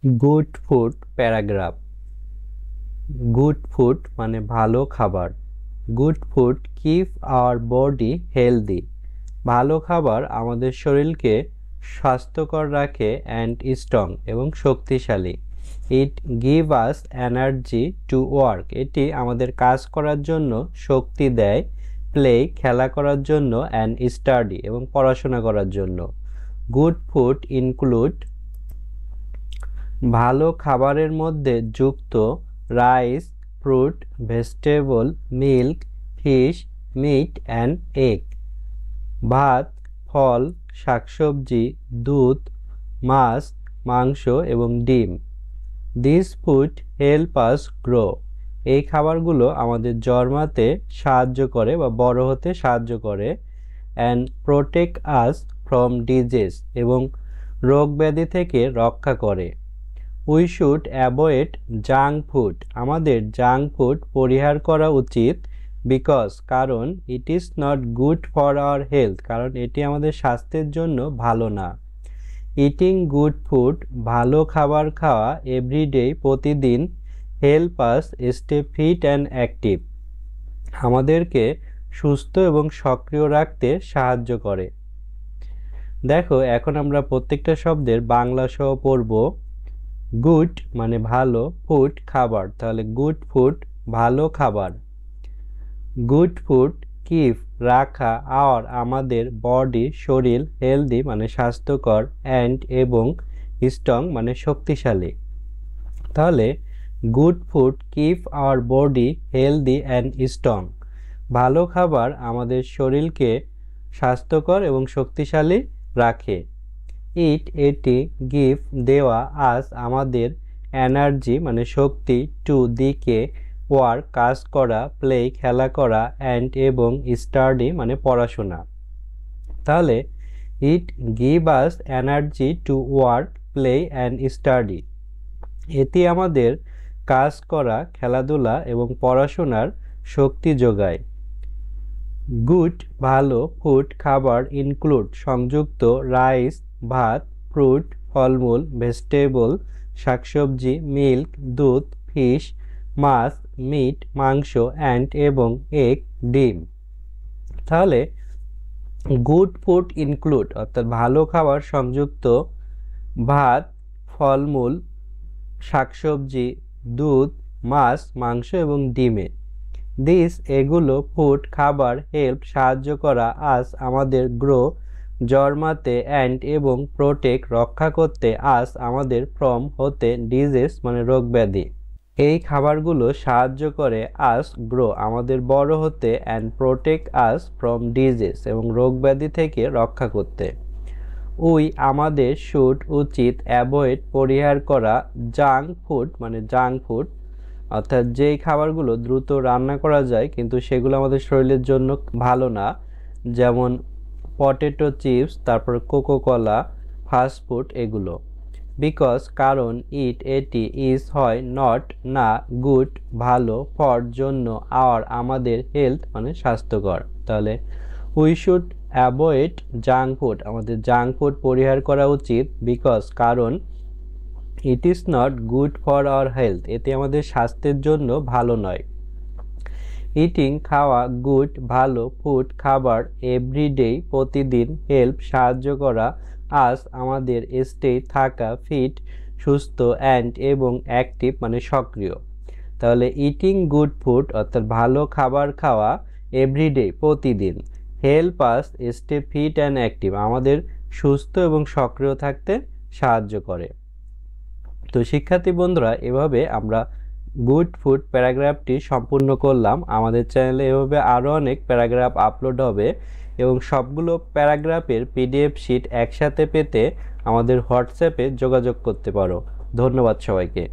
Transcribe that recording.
Good food paragraph. Good food মানে ভালো খাবার। Good food keep our body healthy. ভালো খাবার আমাদের শরীরকে স্বাস্থ্যকর রাখে অ্যান্ড স্ট্রং এবং শক্তিশালী। ইট give us energy to work. এটি আমাদের কাজ করার জন্য শক্তি দেয়। প্লে খেলা করার জন্য অ্যান্ড স্টাডি এবং পড়াশোনা করার জন্য। গুড ফুড ইনক্লুড ভালো খাবারের মধ্যে যুক্ত rice, fruit, vegetable, milk, fish, meat and egg. ভাত, ফল, শাকসবজি, দুধ, মাছ, মাংস এবং ডিম। This food help us grow. এই খাবারগুলো আমাদের জন্মাতে সাহায্য করে বা বড় হতে সাহায্য করে। And protect us from disease এবং রোগ ব্যাধি থেকে রক্ষা করে। We should avoid junk food. আমাদের জাঙ্ক ফুড পরিহার করা উচিত। বিকজ কারণ it is not good for our health, কারণ এটি আমাদের স্বাস্থ্যের জন্য ভালো না। ইটিং গুড ফুড ভালো খাবার খাওয়া এভরিডে প্রতিদিন help us stay fit and active আমাদেরকে সুস্থ এবং সক্রিয় রাখতে সাহায্য করে। দেখো এখন আমরা প্রত্যেকটা শব্দের বাংলা সহ পড়ব। গুড মানে ভালো, ফুড খাবার, তাহলে গুড ফুড ভালো খাবার। গুড ফুড কিপ রাখা আওয়ার আমাদের বডি শরীর হেলদি মানে স্বাস্থ্যকর অ্যান্ড এবং স্ট্রং মানে শক্তিশালী। তাহলে good food keep our body healthy and strong. ভালো খাবার আমাদের শরীরকে স্বাস্থ্যকর এবং শক্তিশালী রাখে। এটি গিভ দেওয়া আস আমাদের এনার্জি মানে শক্তি, টু দিকে ওয়ার্ক কাজ করা, প্লে খেলা করা অ্যান্ড এবং স্টাডি মানে পড়াশোনা। তাহলে ইট give us energy to work, play and study. এটি আমাদের কাজ করা, খেলাধুলা এবং পড়াশোনার শক্তি যোগায়। গুড ভালো ফুড খাবার ইনক্লুড সংযুক্ত রাইস ভাত, ফ্রুট ফলমূল, ভেজিটেবল শাকসবজি, মিল্ক দুধ, ফিশ মাছ, মিট মাংস অ্যান্ড এবং এগ ডিম। তাহলে গুড ফুড ইনক্লুড অর্থাৎ ভালো খাবার সংযুক্ত ভাত, ফলমূল, শাকসবজি, দুধ, মাছ, মাংস এবং ডিমে। দিস এগুলো ফুড খাবার হেল্প সাহায্য করা আস আমাদের গ্রো জন্মাতে অ্যান্ড এবং প্রোটেক্ট রক্ষা করতে আস আমাদের ফ্রম হতে ডিজিজ মানে রোগ ব্যাধি। এই খাবারগুলো সাহায্য করে আস গ্রো আমাদের বড় হতে and protect us from disease এবং রোগ ব্যাধি থেকে রক্ষা করতে। উই আমাদের শুড উচিত অ্যাভয়েড পরিহার করা জাঙ্ক ফুড মানে জাঙ্ক ফুড অর্থাৎ যেই খাবারগুলো দ্রুত রান্না করা যায় কিন্তু সেগুলো আমাদের শরীরের জন্য ভালো না, যেমন পটেটো চিপস, তারপর কোকোকলা, ফাস্টফুড এগুলো। বিকজ কারণ এটি ইজ হয় নট না গুড ভালো ফর জন্য আওয়ার আমাদের হেলথ মানে স্বাস্থ্যকর। তাহলে we should avoid junk food আমাদের জাঙ্ক ফুড পরিহার করা উচিত। বিকজ কারণ it is not good for our health এটি আমাদের স্বাস্থ্যের জন্য ভালো নয়। ইটিং খাওয়া গুড ভালো ফুড খাবার এভরিডে প্রতিদিন হেল্প সাহায্য করা আস আমাদের স্টে থাকা ফিট সুস্থ অ্যান্ড এবং অ্যাক্টিভ মানে সক্রিয়। তাহলে ইটিং গুড ফুড অর্থাৎ ভালো খাবার খাওয়া এভরিডে প্রতিদিন help us stay fit and active আমাদের সুস্থ এবং সক্রিয় থাকতে সাহায্য করে। তো শিক্ষার্থী বন্ধুরা এভাবে আমরা গুড ফুড প্যারাগ্রাফটি সম্পূর্ণ করলাম। আমাদের চ্যানেলে এভাবে আরও অনেক প্যারাগ্রাফ আপলোড হবে এবং সবগুলো প্যারাগ্রাফের পিডিএফ শিট একসাথে পেতে আমাদের হোয়াটসঅ্যাপে যোগাযোগ করতে পারো। ধন্যবাদ সবাইকে।